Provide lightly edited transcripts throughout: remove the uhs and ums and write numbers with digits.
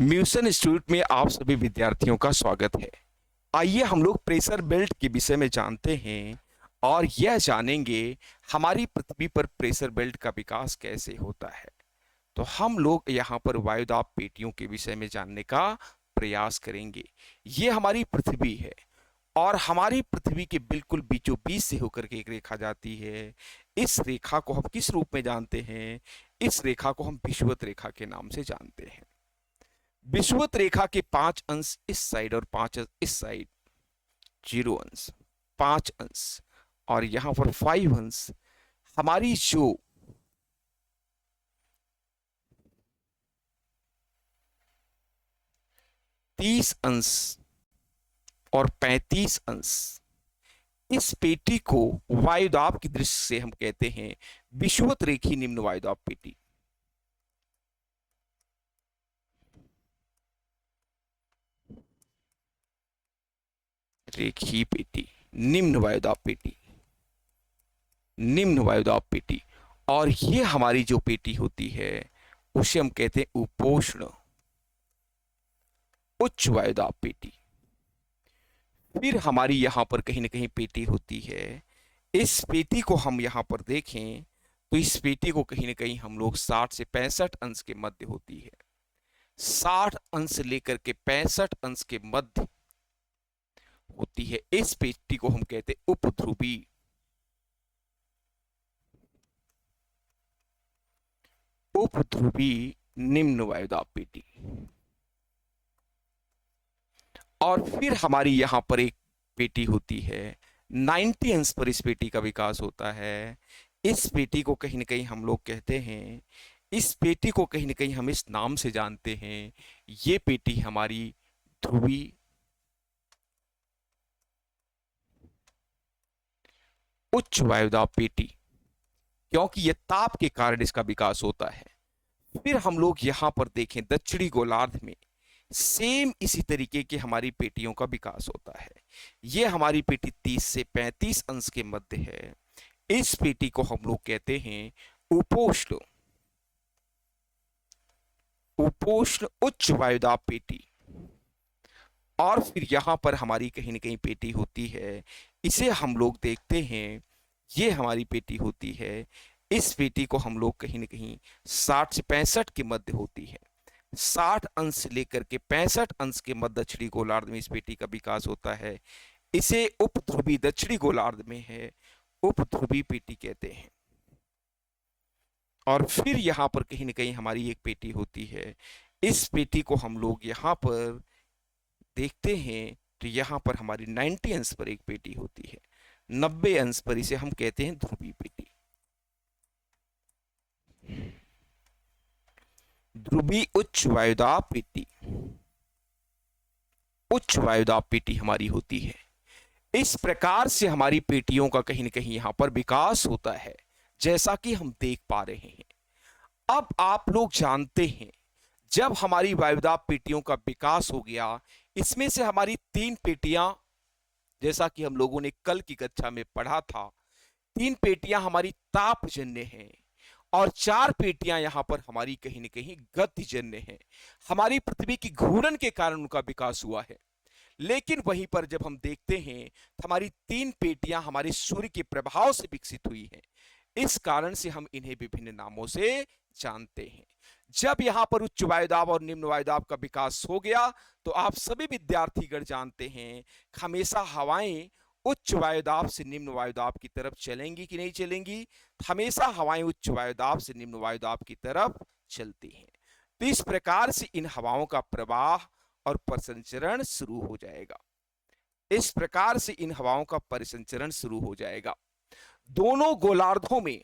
म्यूसन institute में आप सभी विद्यार्थियों का स्वागत है। आइए हम लोग प्रेशर बेल्ट के विषय में जानते हैं और यह जानेंगे हमारी पृथ्वी पर प्रेशर बेल्ट का विकास कैसे होता है। तो हम लोग यहाँ पर वायुदाब पेटियों के विषय में जानने का प्रयास करेंगे। ये हमारी पृथ्वी है और हमारी पृथ्वी के बिल्कुल बीचों बीच से होकर के एक रेखा जाती है। इस रेखा को हम किस रूप में जानते हैं? इस रेखा को हम विषुवत रेखा के नाम से जानते हैं। विषुवत रेखा के 5 अंश इस साइड और 5 अंश इस साइड, 0 अंश, 5 अंश और यहां पर 5 अंश हमारी जो तीस अंश और 35 अंश, इस पेटी को वायुदाब की दृष्टि से हम कहते हैं विषुवत रेखी निम्न वायुदाब पेटी। रेखीय पेटी, निम्न वायुदाब पेटी, निम्न वायुदाब पेटी। और ये हमारी जो पेटी होती है उसे हम कहते हैं उपोष्ण उच्च वायुदाब पेटी। फिर हमारी यहां पर कहीं ना कहीं पेटी होती है। इस पेटी को हम यहां पर देखें तो इस पेटी को कहीं ना कहीं हम लोग 60 से 65 अंश के मध्य होती है। 60 अंश लेकर के 65 अंश के मध्य होती है। इस पेटी को हम कहते हैं उपध्रुवी, उपध्रुवी निम्न वायुदाब पेटी। और फिर हमारी यहां पर एक पेटी होती है 90 अंश पर, इस पेटी का विकास होता है। इस पेटी को कहीं ना कहीं हम लोग कहते हैं, इस पेटी को कहीं ना कहीं हम इस नाम से जानते हैं, ये पेटी हमारी ध्रुवी उच्च वायुदाब पेटी, क्योंकि यह ताप के कारण इसका विकास होता है। फिर हम लोग यहां पर देखें दक्षिणी गोलार्ध में सेम इसी तरीके की हमारी पेटियों का विकास होता है। यह हमारी पेटी 30 से 35 अंश के मध्य है। इस पेटी को हम लोग कहते हैं उपोष्ण, उपोष्ण उच्च वायुदाब पेटी। और फिर यहां पर हमारी कहीं ना कहीं पेटी होती है, इसे हम लोग देखते हैं, ये हमारी पेटी होती है। इस पेटी को हम लोग कहीं ना कहीं 60 से 65 के मध्य होती है। 60 अंश से लेकर के 65 अंश के मध्य दक्षिणी गोलार्ध में इस पेटी का विकास होता है। इसे उपध्रुवी, दक्षिणी गोलार्ध में है, उपध्रुवी पेटी कहते हैं। और फिर यहां पर कहीं ना कहीं हमारी एक पेटी होती है। इस पेटी को हम लोग यहां पर देखते हैं तो यहां पर हमारी 90 अंश पर एक पेटी होती है, 90 अंश पर इसे हम कहते हैं ध्रुवीय पेटी। ध्रुवीय उच्च वायुदाब पेटी, उच्च वायुदाब पेटी हमारी होती है। इस प्रकार से हमारी पेटियों का कहीं ना कहीं यहां पर विकास होता है, जैसा कि हम देख पा रहे हैं। अब आप लोग जानते हैं, जब हमारी वायुदाब पेटियों का विकास हो गया, इसमें से हमारी 3 पेटियां, जैसा कि हम लोगों ने कल की कक्षा में पढ़ा था, 3 पेटियां हमारी तापजन्य हैं और 4 पेटियां यहां पर हमारी कहीं ना कहीं गतिजन्य हैं। हमारी पृथ्वी की घूर्णन के कारण उनका विकास हुआ है। लेकिन वहीं पर जब हम देखते हैं तो हमारी 3 पेटियां हमारे सूर्य के प्रभाव से विकसित हुई हैं। इस कारण से हम इन्हें विभिन्न नामों से जानते हैं। जब यहां पर उच्च वायुदाब और निम्न वायुदाब का विकास हो गया तो आप सभी विद्यार्थीगण जानते हैं हमेशा हवाएं उच्च वायुदाब से निम्न वायुदाब की तरफ चलेंगी कि नहीं चलेंगी? हमेशा हवाएं उच्च वायुदाब से निम्न वायुदाब की तरफ चलती हैं। तो इस प्रकार से इन हवाओं का प्रवाह और परिसंचरण शुरू हो जाएगा। इस प्रकार से इन हवाओं का परिसंचरण शुरू हो जाएगा। दोनों गोलार्धों में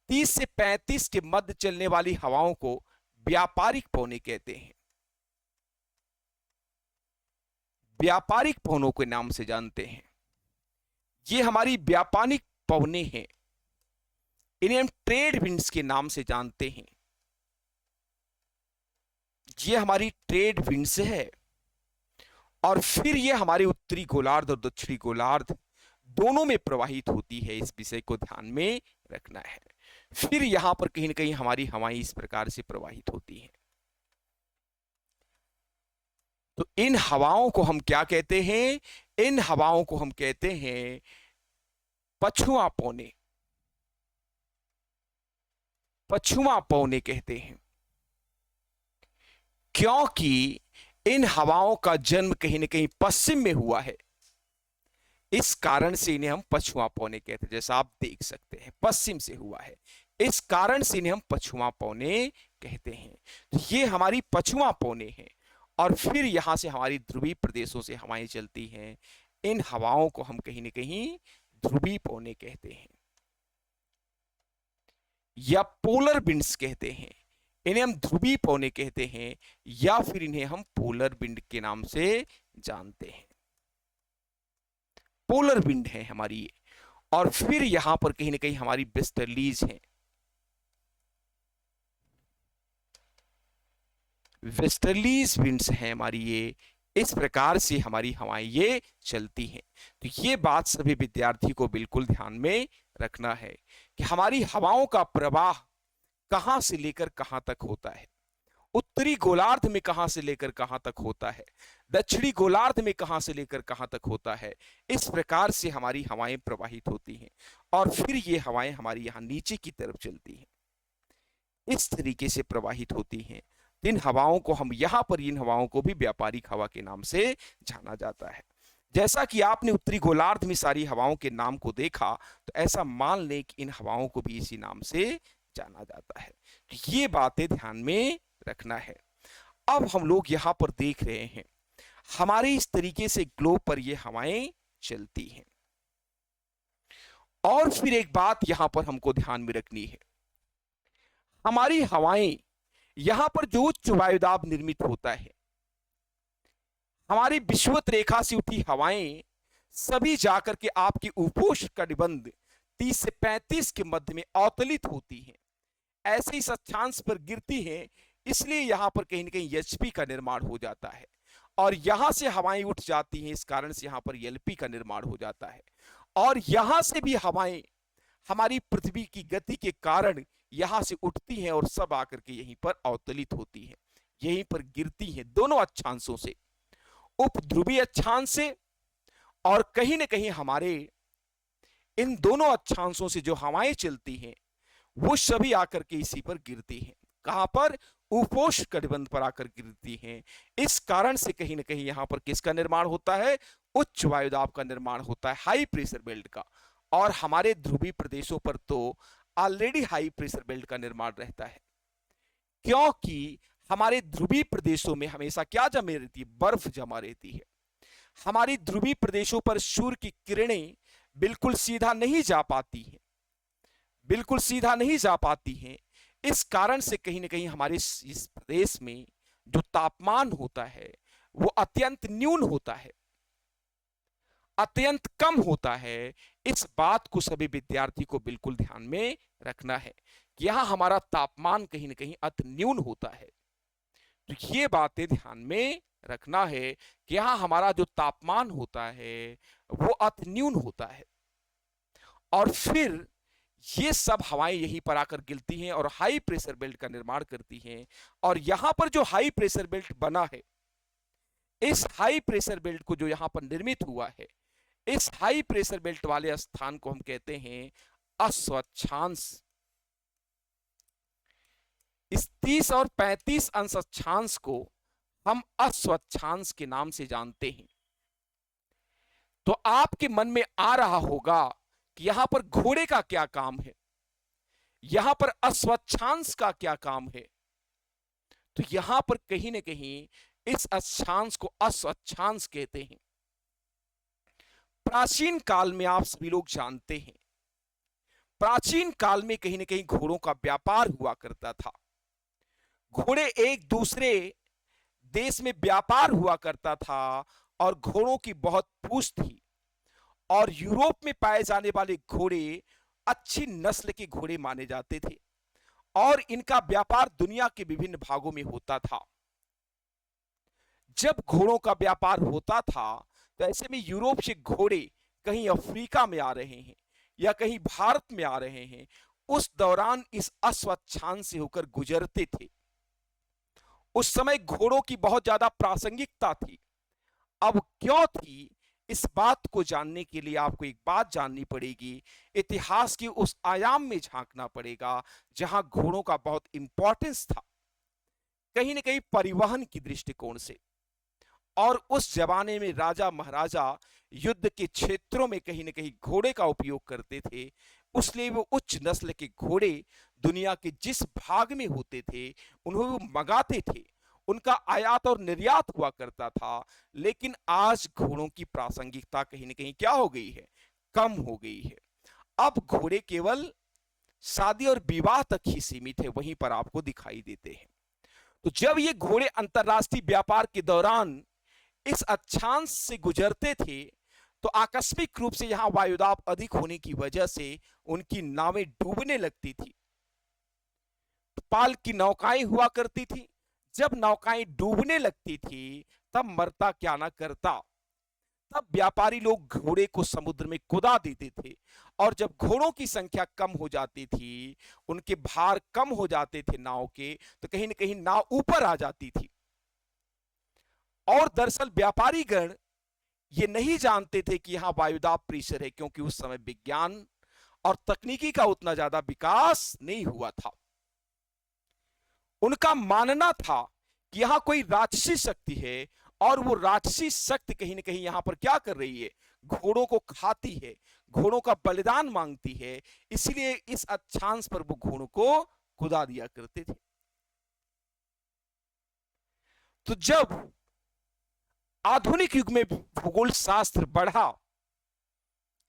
30 से 35 के मध्य चलने वाली हवाओं को व्यापारिक पवनें कहते हैं। व्यापारिक पवनों के नाम से जानते हैं। ये हमारी व्यापारिक पवनें हैं, इन्हें हम ट्रेड विंड्स के नाम से जानते हैं। ये हमारी ट्रेड विंड्स है। और फिर ये हमारे उत्तरी गोलार्ध और दक्षिणी गोलार्ध दोनों में प्रवाहित होती है। इस विषय को ध्यान में रखना है। फिर यहां पर कहीं ना कहीं हमारी हवाएं इस प्रकार से प्रवाहित होती हैं। इन हवाओं को हम क्या कहते हैं? इन हवाओं को हम कहते हैं पछुआ पौने। पछुआ पौने कहते हैं, क्योंकि इन हवाओं का जन्म कहीं ना कहीं पश्चिम में हुआ है। इस कारण से इन्हें हम पछुआ पौने कहते हैं। जैसा आप देख सकते हैं, पश्चिम से हुआ है, इस कारण से इन्हें हम पछुआ पौने कहते हैं। तो ये हमारी पछुआ पौने हैं। और फिर यहां से हमारी ध्रुवीय प्रदेशों से हवाएं चलती हैं। इन हवाओं को हम कहीं ना कहीं ध्रुवीय पौने कहते हैं या पोलर विंड्स कहते हैं। इन्हें हम ध्रुवीय पौने कहते हैं या फिर इन्हें हम पोलर विंड के नाम से जानते हैं। पोलर विंड है हमारी ये। और फिर यहां पर कहीं ना कहीं हमारी वेस्टर्लीज है। वेस्टर्लीज विंड्स हैं हमारी ये। इस प्रकार से हमारी हवाएं ये चलती हैं। तो ये बात सभी विद्यार्थी को बिल्कुल ध्यान में रखना है कि हमारी हवाओं का प्रवाह कहां से लेकर कहां तक होता है। उत्तरी गोलार्ध में कहां से लेकर कहां तक होता है, दक्षिणी गोलार्ध में कहां से लेकर कहां तक होता है। इस प्रकार से हमारी हवाएं प्रवाहित होती हैं और फिर ये हवाएं हमारी यहां नीचे की तरफ चलती हैं। इस तरीके से प्रवाहित होती हैं। इन हवाओं को हम यहां पर, इन हवाओं को भी व्यापारिक हवा के नाम से जाना जाता है। जैसा कि आपने उत्तरी गोलार्ध में सारी हवाओं के नाम को देखा, तो ऐसा मान लें कि इन हवाओं को भी इसी नाम से जाना जाता है। तो ये बातें ध्यान में रखना है। अब हम लोग यहां पर देख रहे हैं हमारे इस तरीके से ग्लोब पर ये हवाएं चलती हैं। और फिर एक बात यहां पर हमको ध्यान में रखनी है, हमारी हवाएं यहां पर जो उच्च वायुदाब निर्मित होता है, हमारी विषुवत रेखा से उठी हवाएं सभी जाकर के आपकी उपोष्ण कटिबंध 30 से 35 के मध्य में अवतलित होती हैं। ऐसे ही अक्षांश पर गिरती हैं, इसलिए यहां पर कहीं ना कहीं एचपी का निर्माण हो जाता है और यहां से हवाएं उठ जाती हैं। इस कारण से यहां पर एलपी का निर्माण हो जाता है और यहां से भी हवाएं हमारी पृथ्वी की गति के कारण यहां से उठती हैं और सब आकर के यहीं पर अवतलित होती हैं, यहीं पर गिरती हैं दोनों अक्षांशों से, उपध्रुवीय अक्षांश से और कहीं ना कहीं हमारे इन दोनों अक्षांशों से जो हवाएं चलती हैं वो सभी आकर के इसी पर गिरती हैं। कहां पर? उपोष्ण कटिबंध पर आकर गिरती हैं। इस कारण से कहीं ना कहीं यहां पर किसका निर्माण होता है? उच्च वायुदाब का निर्माण होता है, हाई प्रेशर बेल्ट का। और हमारे ध्रुवीय प्रदेशों पर तो ऑलरेडी हाई प्रेशर बेल्ट का निर्माण रहता है, क्योंकि हमारे ध्रुवीय प्रदेशों में हमेशा क्या जमा रहती है? बर्फ जमा रहती है। हमारी ध्रुवीय प्रदेशों पर सूर्य की किरणें बिल्कुल सीधा नहीं जा पाती हैं, बिल्कुल सीधा नहीं जा पाती हैं। इस कारण से कहीं ना कहीं हमारे इस प्रदेश में जो तापमान होता है वो अत्यंत न्यून होता है, अत्यंत कम होता है। इस बात को सभी विद्यार्थी को बिल्कुल ध्यान में रखना है कि यहां हमारा तापमान कहीं ना कहीं अति न्यून होता है। तो ये बातें ध्यान में रखना है कि यहां हमारा जो तापमान होता है वो अति न्यून होता है। और फिर ये सब हवाएं यहीं पर आकर गिरती हैं और हाई प्रेशर बेल्ट का निर्माण करती हैं। और यहां पर जो हाई प्रेशर बेल्ट बना है, इस हाई प्रेशर बेल्ट को जो यहां पर निर्मित हुआ है, इस हाई प्रेशर बेल्ट वाले स्थान को हम कहते हैं अस्वच्छांश। इस 30 और 35 अंश अक्षांश को हम अस्वच्छांश के नाम से जानते हैं। तो आपके मन में आ रहा होगा कि यहां पर घोड़े का क्या काम है, यहां पर अस्वच्छांश का क्या काम है। तो यहां पर कहीं ना कहीं इस अक्षांश को अस्वच्छांश कहते हैं। प्राचीन काल में आप सभी लोग जानते हैं, प्राचीन काल में कहीं ना कहीं घोड़ों का व्यापार हुआ करता था। घोड़े एक दूसरे देश में व्यापार हुआ करता था और घोड़ों की बहुत पूछ थी। और यूरोप में पाए जाने वाले घोड़े अच्छी नस्ल के घोड़े माने जाते थे और इनका व्यापार दुनिया के विभिन्न भागों में होता था। जब घोड़ों का व्यापार होता था तो ऐसे में यूरोप से घोड़े कहीं अफ्रीका में आ रहे हैं या कहीं भारत में आ रहे हैं, उस दौरान इस अस्वच्छांश से होकर गुजरते थे। उस समय घोड़ों की बहुत ज्यादा प्रासंगिकता थी। अब क्यों थी, इस बात को जानने के लिए आपको एक बात जाननी पड़ेगी, इतिहास के उस आयाम में झांकना पड़ेगा जहां घोड़ों का बहुत इंपॉर्टेंस था, कहीं ना कहीं परिवहन की दृष्टिकोण से। और उस जमाने में राजा महाराजा युद्ध के क्षेत्रों में कहीं ना कहीं घोड़े का उपयोग करते थे, उसलिए वो उच्च नस्ल के घोड़े दुनिया के जिस भाग में होते थे उन्हें वो मंगाते थे, उनका आयात और निर्यात हुआ करता था। लेकिन आज घोड़ों की प्रासंगिकता कहीं ना कहीं क्या हो गई है, कम हो गई है। अब घोड़े केवल शादी और विवाह तक ही सीमित है, वहीं पर आपको दिखाई देते हैं। तो जब ये घोड़े अंतरराष्ट्रीय व्यापार के दौरान इस अक्षांश से गुजरते थे, तो आकस्मिक रूप से यहां वायुदाब अधिक होने की वजह से उनकी नावें डूबने लगती थी। पाल की नौकाएं हुआ करती थी, जब नौकाएं डूबने लगती थी तब मरता क्या ना करता, तब व्यापारी लोग घोड़े को समुद्र में कुदा देते थे। और जब घोड़ों की संख्या कम हो जाती थी, उनके भार कम हो जाते थे नाव के, तो कहीं ना कहीं नाव ऊपर आ जाती थी। और दरअसल व्यापारी गण ये नहीं जानते थे कि यहां वायुदाब प्रेशर है, क्योंकि उस समय विज्ञान और तकनीकी का उतना ज्यादा विकास नहीं हुआ था। उनका मानना था कि यहां कोई राक्षसी शक्ति है, और वो राक्षसी शक्ति कहीं ना कहीं यहां पर क्या कर रही है, घोड़ों को खाती है, घोड़ों का बलिदान मांगती है। इसलिए इस अक्षांश पर वो घोड़ों को कुदा दिया करते थे। तो जब आधुनिक युग में भूगोल शास्त्र बढ़ा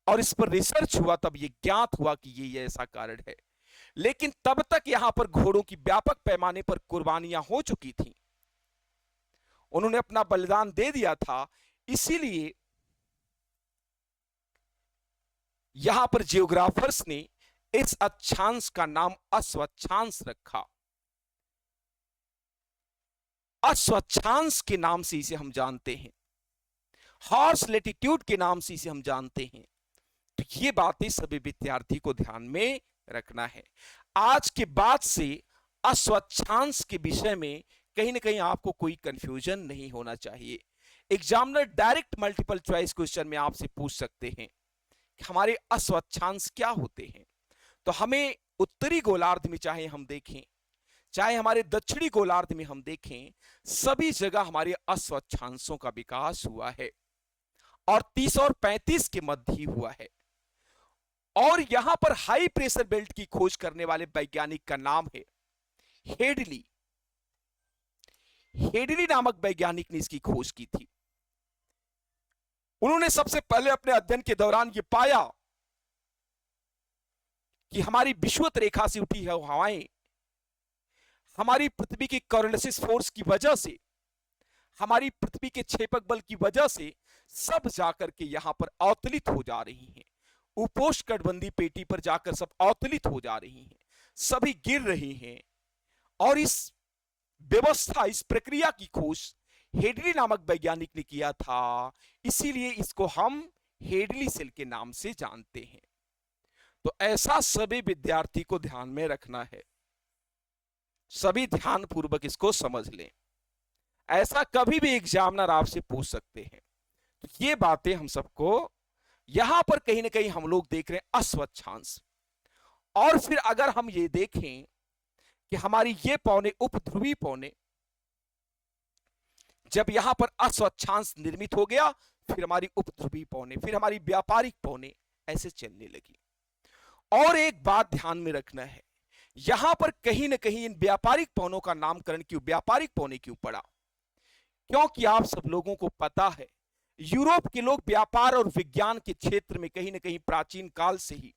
और इस पर रिसर्च हुआ, तब यह ज्ञात हुआ कि ये ऐसा कारण है। लेकिन तब तक यहां पर घोड़ों की व्यापक पैमाने पर कुर्बानियां हो चुकी थी, उन्होंने अपना बलिदान दे दिया था। इसीलिए यहां पर जियोग्राफर्स ने इस अक्षांश का नाम अश्वक्षांश रखा। अश्वक्षांश के नाम से इसे हम जानते हैं, हॉर्स लेटिट्यूड के नाम से इसे हम जानते हैं। तो ये बातें सभी विद्यार्थी को ध्यान में रखना है। आज के बाद से अश्वक्षांश के विषय में कहीं ना कहीं आपको कोई कंफ्यूजन नहीं होना चाहिए। Examiner direct multiple choice question में आपसे पूछ सकते हैं कि हमारे अश्वक्षांश क्या होते हैं। तो हमें उत्तरी गोलार्ध में चाहे हम देखें, चाहे हमारे दक्षिणी गोलार्ध में हम देखें, सभी जगह हमारे अश्वक्षांशों का विकास हुआ है, और 30 और 35 के मध्य ही हुआ है। और यहां पर हाई प्रेशर बेल्ट की खोज करने वाले वैज्ञानिक का नाम है हेडली। हेडली नामक वैज्ञानिक ने इसकी खोज की थी। उन्होंने सबसे पहले अपने अध्ययन के दौरान यह पाया कि हमारी विषुवत रेखा से उठी है हवाएं हमारी पृथ्वी के कॉरोलिसिस फोर्स की वजह से, हमारी पृथ्वी के क्षेपक बल की वजह से सब जाकर के यहां पर अवतलित हो जा रही हैं। उपोष्णकटिबंधीय पेटी पर जाकर सब अवतलित हो जा रही हैं, सभी गिर रही हैं। और इस व्यवस्था, इस प्रक्रिया की खोज हेडली नामक वैज्ञानिक ने किया था, इसीलिए इसको हम हेडली सेल के नाम से जानते हैं। तो ऐसा सभी विद्यार्थी को ध्यान में रखना है, सभी ध्यान पूर्वक इसको समझ लें। ऐसा कभी भी एग्जामिनर आपसे पूछ सकते हैं। तो ये बातें हम सबको यहां पर कहीं ना कहीं हम लोग देख रहे हैं अश्वक्षांश। और फिर अगर हम ये देखें कि हमारी ये पौने, उपध्रुवी पौने, जब यहां पर अश्वक्षांश निर्मित हो गया, फिर हमारी उपध्रुवी पौने, फिर हमारी व्यापारिक पौने ऐसे चलने लगी। और एक बात ध्यान में रखना है, यहां पर कहीं ना कहीं इन व्यापारिक पौनों का नामकरण क्यों व्यापारिक पौने क्यों पड़ा? क्योंकि आप सब लोगों को पता है, यूरोप के लोग व्यापार और विज्ञान के क्षेत्र में कहीं ना कहीं प्राचीन काल से ही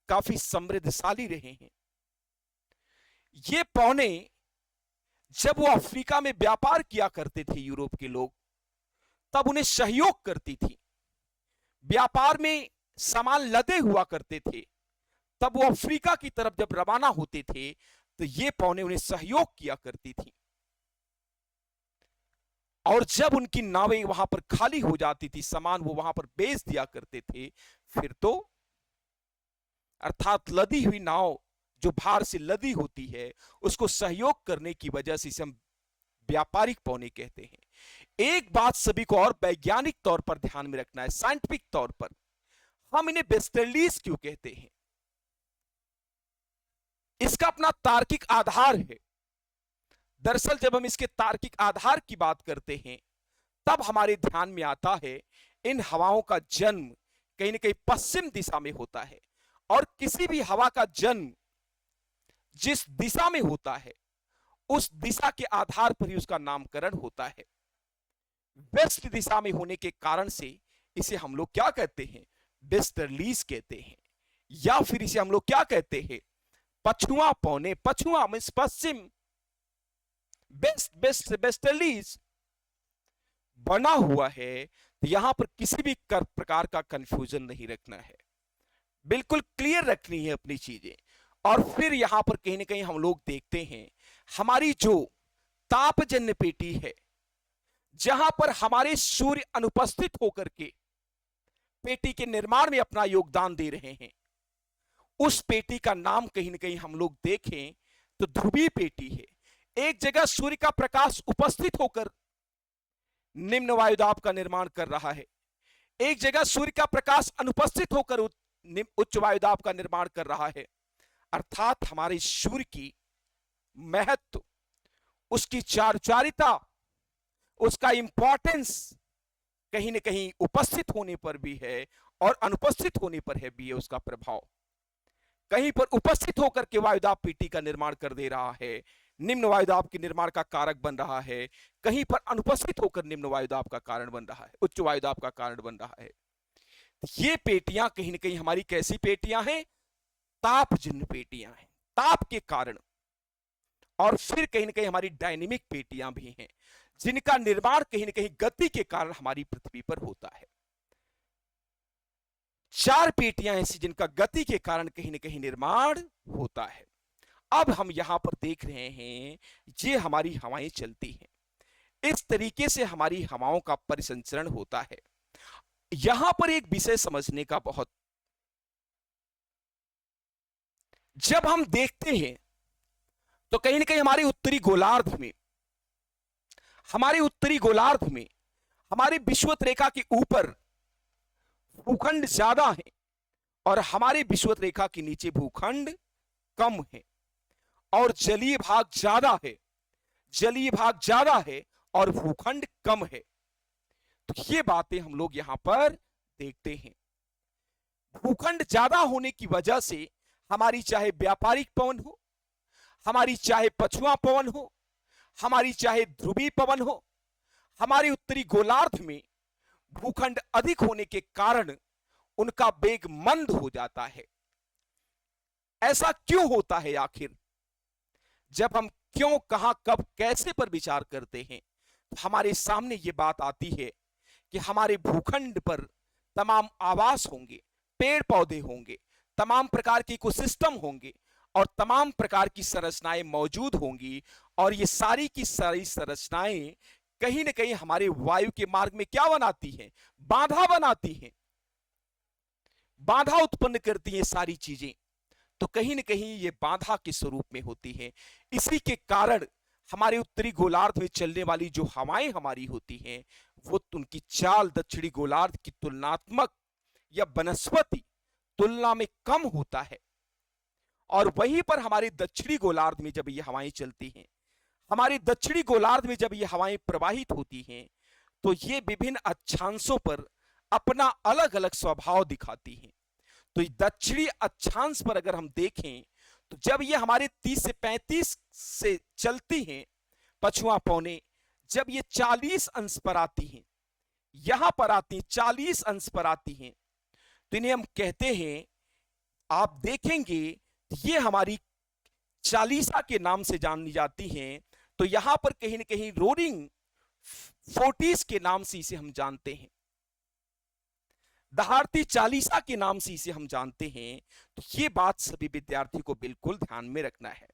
काफी समृद्धशाली रहे हैं। ये पौने जब वो अफ्रीका में व्यापार किया करते थे यूरोप के लोग, तब उन्हें सहयोग करती थी। व्यापार में सामान लदे हुआ करते थे, तब वो अफ्रीका की तरफ जब रवाना होते थे तो ये पौने उन्हें सहयोग किया करती थी। और जब उनकी नावें वहां पर खाली हो जाती थी, सामान वो वहां पर बेच दिया करते थे, फिर तो अर्थात लदी हुई नाव जो भार से लदी होती है, उसको सहयोग करने की वजह से इसे हम व्यापारिक पौने कहते हैं। एक बात सभी को और वैज्ञानिक तौर पर ध्यान में रखना है, साइंटिफिक तौर पर हम इन्हें वेस्टर्नलीज क्यों कहते हैं, इसका अपना तार्किक आधार है। दरअसल जब हम इसके तार्किक आधार की बात करते हैं तब हमारे ध्यान में आता है इन हवाओं का जन्म कहीं ना कहीं पश्चिम दिशा में होता है, और किसी भी हवा का जन्म जिस दिशा में होता है उस दिशा के आधार पर ही उसका नामकरण होता है। वेस्ट दिशा में होने के कारण से इसे हम लोग क्या कहते हैं, वेस्टर्लीज कहते हैं, या फिर इसे हम लोग क्या कहते हैं, पछुआ पौने। पछुआ मींस पश्चिम, वेस्ट वेस्ट वेस्टर्लीज बना हुआ है। तो यहां पर किसी भी प्रकार का कंफ्यूजन नहीं रखना है, बिल्कुल क्लियर रखनी है अपनी चीजें। और फिर यहां पर कहीं ना कहीं हम लोग देखते हैं हमारी जो तापजन्य पेटी है, जहां पर हमारे सूर्य अनुपस्थित होकर के पेटी के निर्माण में अपना योगदान दे रहे हैं, उस पेटी का नाम कहीं ना कहीं हम लोग देखें तो ध्रुवीय पेटी है। एक जगह सूर्य का प्रकाश उपस्थित होकर निम्न वायुदाब का निर्माण कर रहा है, एक जगह सूर्य का प्रकाश अनुपस्थित होकर उच्च वायुदाब का निर्माण कर रहा है। अर्थात हमारे सूर्य की महत्व, उसकी चारुचारिता, उसका इंपॉर्टेंस कहीं ना कहीं उपस्थित होने पर भी है और अनुपस्थित होने पर है भी है उसका प्रभाव। कहीं पर उपस्थित होकर के वायुदाब पेटी का निर्माण कर दे रहा है, निम्न वायुदाब के निर्माण का कारक बन रहा है, कहीं पर अनुपस्थित होकर निम्न वायुदाब का कारण बन रहा है, उच्च वायुदाब का कारण बन रहा है। ये पेटियां कहीं ना कहीं हमारी कैसी पेटियां हैं, तापजन्य पेटियां हैं, ताप के कारण। और फिर कहीं ना कहीं हमारी डायनेमिक पेटियां भी हैं, जिनका निर्माण कहीं ना कहीं गति के कारण हमारी पृथ्वी पर होता है। 4 पेटियां ऐसी जिनका गति के कारण कहीं ना कहीं निर्माण होता है। अब हम यहां पर देख रहे हैं ये हमारी हवाएं चलती हैं, इस तरीके से हमारी हवाओं का परिसंचरण होता है। यहां पर एक विषय समझने का बहुत, जब हम देखते हैं तो कहीं ना कहीं हमारे उत्तरी गोलार्ध में, हमारे उत्तरी गोलार्ध में हमारे विषुवत रेखा के ऊपर भूखंड ज्यादा है और हमारे विषुवत रेखा के नीचे भूखंड कम है, और जलीय भाग ज्यादा है, जलीय भाग ज्यादा है और भूखंड कम है। तो ये बातें हम लोग यहां पर देखते हैं। भूखंड ज्यादा होने की वजह से हमारी चाहे व्यापारिक पवन हो, हमारी चाहे पछुआ पवन हो, हमारी चाहे ध्रुवीय पवन हो, हमारे उत्तरी गोलार्ध में भूखंड अधिक होने के कारण उनका वेग मंद हो जाता है। ऐसा क्यों होता है आखिर? जब हम क्यों, कहां, कब, कैसे पर विचार करते हैं तो हमारे सामने यह बात आती है कि हमारे भूखंड पर तमाम आवास होंगे, पेड़ पौधे होंगे, तमाम प्रकार के इकोसिस्टम होंगे और तमाम प्रकार की संरचनाएं मौजूद होंगी, और ये सारी की सारी संरचनाएं कहीं ना कहीं हमारे वायु के मार्ग में क्या बनाती हैं, बाधा बनाती हैं, बाधा उत्पन्न करती हैं सारी चीजें। तो कहीं ना कहीं ये बाधा के स्वरूप में होती है। इसी के कारण हमारे उत्तरी गोलार्ध में चलने वाली जो हवाएं हमारी होती हैं वो उनकी चाल दक्षिणी गोलार्ध की तुलनात्मक या बनस्पति तुलना में कम होता है। और वहीं पर हमारे दक्षिणी गोलार्ध में जब ये हवाएं चलती हैं, हमारे दक्षिणी गोलार्ध में जब ये हवाएं प्रवाहित होती हैं तो ये विभिन्न अक्षांशों पर अपना अलग अलग स्वभाव दिखाती हैं। तो दक्षिणी अक्षांश पर अगर हम देखें तो जब ये हमारे 30 से 35 से चलती हैं पछुआ पौने, जब ये 40 अंश पर आती हैं, यहां पर आती हैं 40 अंश पर आती हैं, तो इन्हें हम कहते हैं, आप देखेंगे ये हमारी चालीसा के नाम से जानी जाती हैं। तो यहां पर कहीं ना कहीं रोरिंग 40s के नाम से इसे हम जानते हैं, दहाड़ती चालीसा के नाम से इसे हम जानते हैं। तो ये बात सभी विद्यार्थी को बिल्कुल ध्यान में रखना है।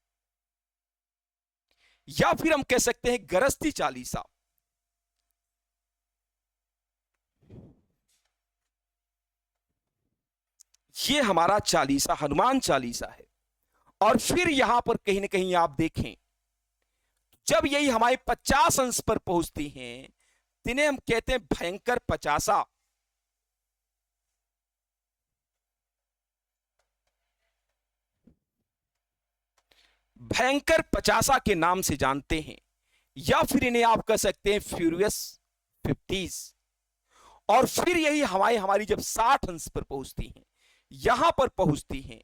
या फिर हम कह सकते हैं गरजती चालीसा। ये हमारा चालीसा हनुमान चालीसा है। और फिर यहां पर कहीं ना कहीं आप देखें जब यही हमारे 50 अंश पर पहुंचती हैं, जिन्हें हम कहते हैं भयंकर 50। भयंकर 50 के नाम से जानते हैं, या फिर इन्हें आप कह सकते हैं फ्यूरियस 50s। और फिर यही हवाएं हमारी जब 60 अंश पर पहुंचती हैं, यहां पर पहुंचती हैं,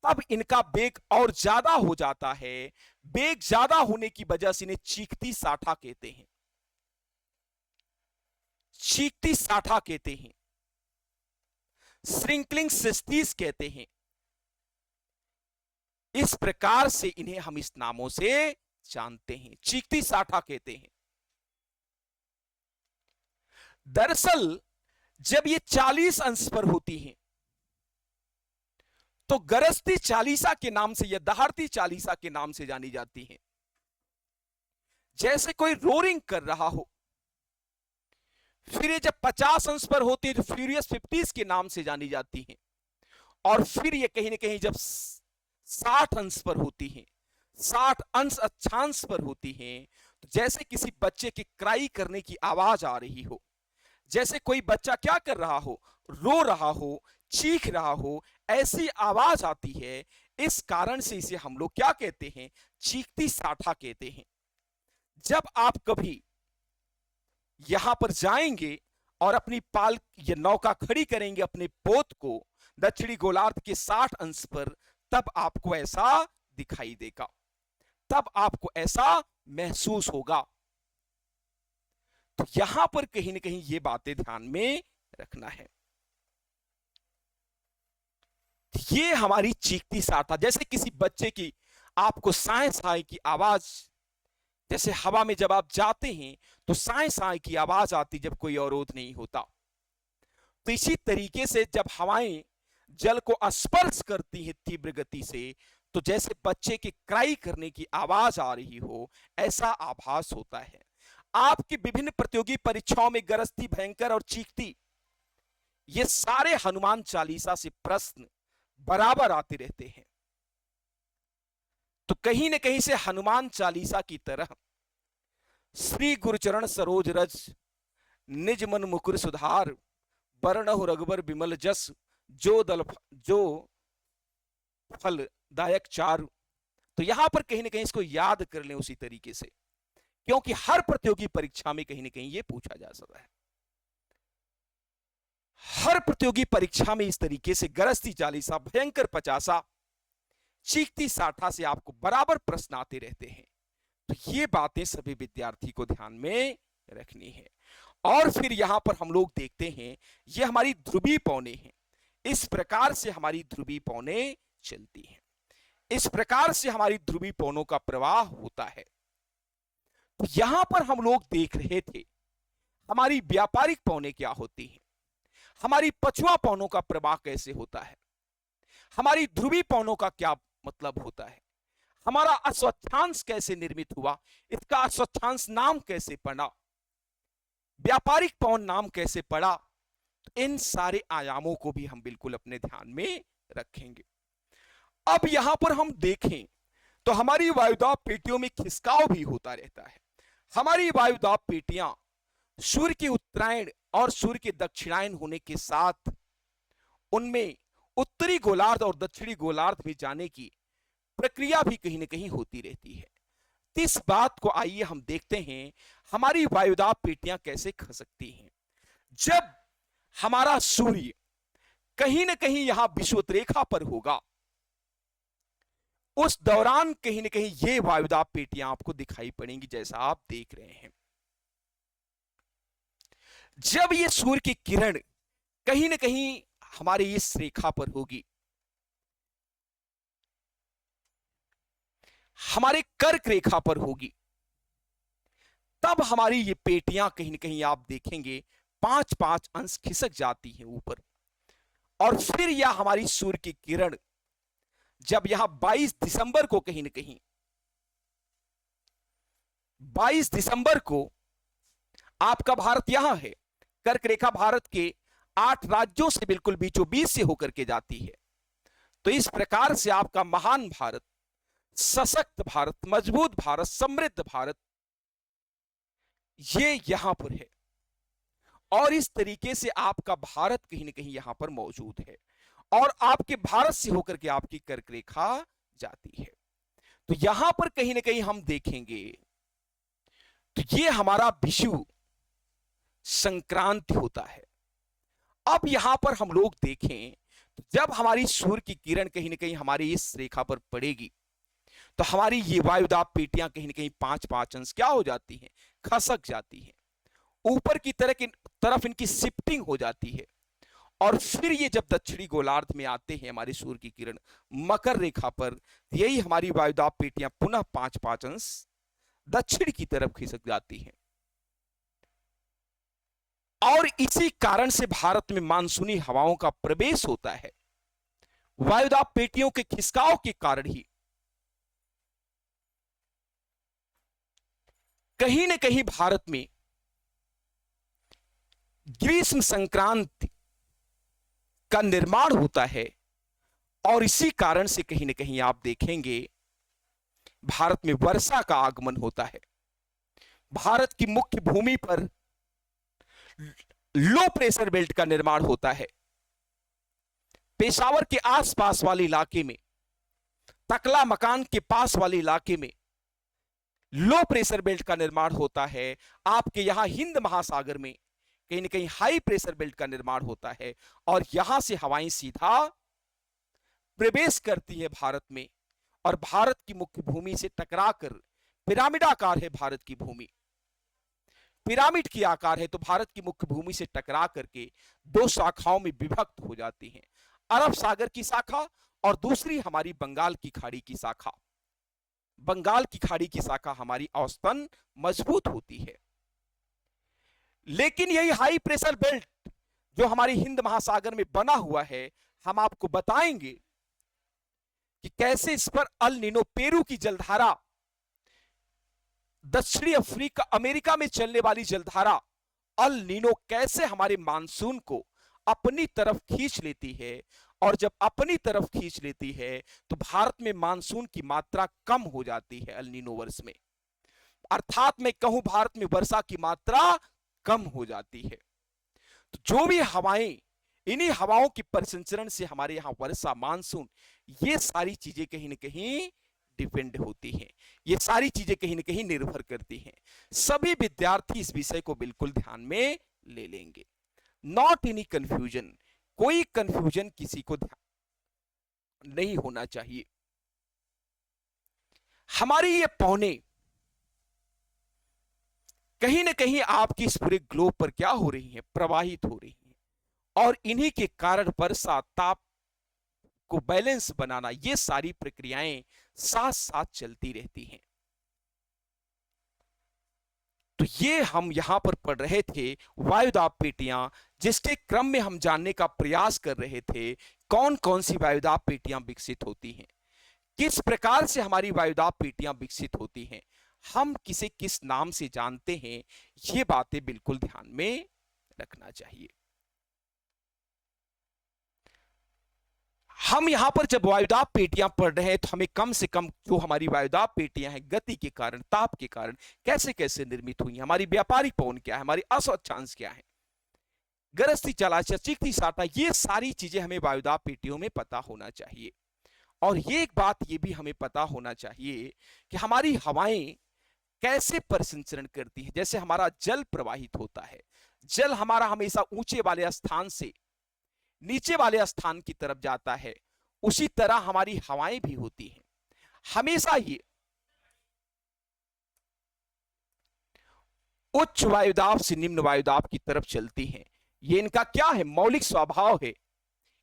तब इनका वेग और ज्यादा हो जाता है। वेग ज्यादा होने की वजह से इन्हें चीखती साठा कहते हैं। चीखती साठा कहते हैं, श्रिंकलिंग सिस्टीज कहते हैं। इस प्रकार से इन्हें हम इस नामों से जानते हैं, चीखती साठा कहते हैं। दरअसल जब ये 40 अंश पर होती हैं, तो गरजती चालीसा के नाम से या दहाड़ती चालीसा के नाम से जानी जाती हैं। जैसे कोई रोरिंग कर रहा हो। फिर ये जब 50 अंश पर होती है तो फ्यूरियस 50s के नाम से जानी जाती हैं। और फिर ये कहीं ना कहीं जब 60 अंश पर होती हैं, 60 अंश अक्षांश पर होती हैं, तो जैसे किसी बच्चे के क्राई करने की आवाज आ रही हो, जैसे कोई बच्चा क्या कर रहा हो, रो रहा हो, चीख रहा हो, ऐसी आवाज आती है। इस कारण से इसे हम लोग क्या कहते हैं, चीखती साठा कहते हैं। जब आप कभी यहां पर जाएंगे और अपनी पाल या नौका खड़ी करेंगे अपने पोत को दक्षिणी गोलार्ध के 60 अंश पर, तब आपको ऐसा दिखाई देगा, तब आपको ऐसा महसूस होगा। तो यहां पर कहीं ना कहीं ये बातें ध्यान में रखना है। ये हमारी चीखती साठा, जैसे किसी बच्चे की आपको साए साए की आवाज, जैसे हवा में जब आप जाते हैं तो साए साए की आवाज आती जब कोई अवरोध नहीं होता। तो इसी तरीके से जब हवाएं जल को स्पर्श करती हैं तीव्र गति से, तो जैसे बच्चे के क्राई करने की आवाज आ रही हो, ऐसा आभास होता है। आपकी विभिन्न प्रतियोगी परीक्षाओं में गरजती, भयंकर और चीखती, ये सारे हनुमान चालीसा से प्रश्न बराबर आते रहते हैं। तो कहीं न कहीं से हनुमान चालीसा की तरह श्री गुरुचरण सरोज रज निज मन मुकुर सुधार, बरनहु रघुबर विमल जस, जो फलदायक चारु। तो यहां पर कहीं ना कहीं इसको याद कर लें उसी तरीके से, क्योंकि हर प्रतियोगी परीक्षा में कहीं ना कहीं यह पूछा जा सकता है। हर प्रतियोगी परीक्षा में इस तरीके से गरजती चालीसा, भयंकर 50, चीखती साठा से आपको बराबर प्रश्न आते रहते हैं। तो ये बातें सभी विद्यार्थी को ध्यान में रखनी है। और फिर यहां पर हम लोग देखते हैं, ये हमारी ध्रुवी पौने हैं। इस प्रकार से हमारी ध्रुवी पौने चलती हैं, इस प्रकार से हमारी ध्रुवी पौनों का प्रवाह होता है। तो यहां पर हम लोग देख रहे थे हमारी व्यापारिक पौने क्या होती हैं, हमारी पछुआ पौनों का प्रवाह कैसे होता है, हमारी ध्रुवी पौनों का क्या मतलब होता है, हमारा अश्वत्थांश कैसे निर्मित हुआ, इसका अश्वत्थांश नाम कैसे पड़ा, व्यापारिक पौन नाम कैसे पड़ा। तो इन सारे आयामों को भी हम बिल्कुल अपने ध्यान में रखेंगे। अब यहां पर हम देखें तो हमारी वायुदाब पेटियों में खिसकाव भी होता रहता है। हमारी वायुदाब पेटियां सूर्य के उत्तरायण और सूर्य के दक्षिणायन होने के साथ उनमें उत्तरी गोलार्ध और दक्षिणी गोलार्ध में जाने की प्रक्रिया भी कहीं ना कहीं होती रहती है। तो इस बात को आइए हम देखते हैं, हमारी वायुदाब पेटियां कैसे खसकती हैं। जब हमारा सूर्य कहीं ना कहीं यहां विषुवत रेखा पर होगा, उस दौरान कहीं ना कहीं ये वायुदाब पेटियां आपको दिखाई पड़ेंगी, जैसा आप देख रहे हैं। जब ये सूर्य की किरण कहीं ना कहीं हमारी इस रेखा पर होगी, हमारे कर्क रेखा पर होगी, तब हमारी ये पेटियां कहीं ना कहीं आप देखेंगे 5-5 अंश खिसक जाती हैं ऊपर। और फिर यह हमारी सूर्य की किरण जब यहां 22 दिसंबर को कहीं ना कहीं 22 दिसंबर को आपका भारत यहां है, कर्क रेखा भारत के 8 राज्यों से बिल्कुल बीचों बीच से होकर के जाती है। तो इस प्रकार से आपका महान भारत सशक्त भारत, मजबूत भारत, समृद्ध भारत, ये यहां पर है। और इस तरीके से आपका भारत कहीं ना कहीं यहां पर मौजूद है और आपके भारत से होकर के आपकी कर्क रेखा जाती है। तो यहां पर कहीं ना कहीं हम देखेंगे तो ये हमारा विषु संक्रांति होता है। अब यहां पर हम लोग देखें तो जब हमारी सूर्य की किरण कहीं ना कहीं हमारी इस रेखा पर पड़ेगी तो हमारी ये वायुदाब पेटियां कहीं ना कहीं 5-5 अंश क्या हो जाती हैं, खसक जाती हैं, ऊपर की तरफ इनकी शिफ्टिंग हो जाती है। और फिर ये जब दक्षिणी गोलार्ध में आते हैं हमारी सूर्य की किरण मकर रेखा पर, यही हमारी वायुदाब पेटियां पुनः 5-5 अंश दक्षिण की तरफ खिसक जाती हैं। और इसी कारण से भारत में मानसूनी हवाओं का प्रवेश होता है। वायुदाब पेटियों के खिसकाव के कारण ही कहीं न कहीं भारत में ग्रीष्म संक्रांति का निर्माण होता है। और इसी कारण से कहीं न कहीं आप देखेंगे भारत में वर्षा का आगमन होता है। भारत की मुख्य भूमि पर लो प्रेशर बेल्ट का निर्माण होता है। पेशावर के आसपास वाले इलाके में, तकला मकान के पास वाले इलाके में लो प्रेशर बेल्ट का निर्माण होता है। आपके यहां हिंद महासागर में कहीं ना कहीं हाई प्रेशर बेल्ट का निर्माण होता है और यहां से हवाएं सीधा प्रवेश करती है भारत में और भारत की मुख्य भूमि से टकराकर, पिरामिडाकार है भारत की भूमि, पिरामिड की आकार है, तो भारत की मुख्य भूमि से टकरा करके दो शाखाओं में विभक्त हो जाती हैं, अरब सागर की शाखा और दूसरी हमारी बंगाल की खाड़ी की शाखा। बंगाल की खाड़ी की शाखा हमारी औसतन मजबूत होती है। लेकिन यही हाई प्रेशर बेल्ट जो हमारी हिंद महासागर में बना हुआ है, हम आपको बताएंगे कि कैसे इस पर अल नीनो, पेरू की जलधारा, दक्षिणी अफ्रीका अमेरिका में चलने वाली जलधारा अल नीनो कैसे हमारे मानसून को अपनी तरफ खींच लेती है। और जब अपनी तरफ खींच लेती है तो भारत में मानसून की मात्रा कम हो जाती है अल नीनो वर्ष में, अर्थात मैं कहूं भारत में वर्षा की मात्रा कम हो जाती है। तो जो भी हवाएं, इन्हीं हवाओं के परिसंचरण से हमारे यहां वर्षा, मानसून, ये सारी चीजें कहीं ना कहीं डिपेंड होती हैं, ये सारी चीजें कहीं ना कहीं निर्भर करती हैं। सभी विद्यार्थी इस विषय को बिल्कुल ध्यान में ले लेंगे। नॉट एनी कंफ्यूजन, कोई कंफ्यूजन किसी को नहीं होना चाहिए। हमारी ये पौने कहीं ना कहीं आपकी इस पूरे ग्लोब पर क्या हो रही हैं, प्रवाहित हो रही हैं। और इन्हीं के कारण वर्षा, ताप को बैलेंस बनाना, ये सारी प्रक्रियाएं साथ साथ चलती रहती हैं। तो ये हम यहां पर पढ़ रहे थे वायुदाब पेटियां, जिसके क्रम में हम जानने का प्रयास कर रहे थे कौन कौन सी वायुदाब पेटियां विकसित होती हैं, किस प्रकार से हमारी वायुदाब पेटियां विकसित होती हैं, हम किसे किस नाम से जानते हैं, ये बातें बिल्कुल ध्यान में रखना चाहिए। हम यहां पर जब वायुदाब पेटियां पढ़ रहे हैं तो हमें कम से कम जो हमारी वायुदाब पेटियां हैं गति के कारण, ताप के कारण कैसे कैसे निर्मित हुई, हमारी व्यापारिक पवन क्या है, हमारी अस्वच्छांश क्या है, गरजती चलाचल, चिकती साटा, ये सारी चीजें हमें वायुदाब पेटियों में पता होना चाहिए। और ये एक बात ये भी हमें पता होना चाहिए कि हमारी हवाएं कैसे परिसंचरण करती हैं। जैसे हमारा जल प्रवाहित होता है, जल हमारा हमेशा ऊंचे वाले स्थान से नीचे वाले स्थान की तरफ जाता है, उसी तरह हमारी हवाएं भी होती हैं, हमेशा ये उच्च वायुदाब से निम्न वायुदाब की तरफ चलती हैं। ये इनका क्या है, मौलिक स्वभाव है,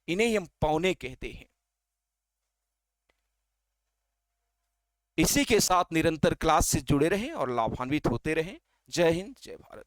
इन्हें हम पौने कहते हैं। इसी के साथ निरंतर क्लास से जुड़े रहें और लाभान्वित होते रहें। जय हिंद, जय भारत।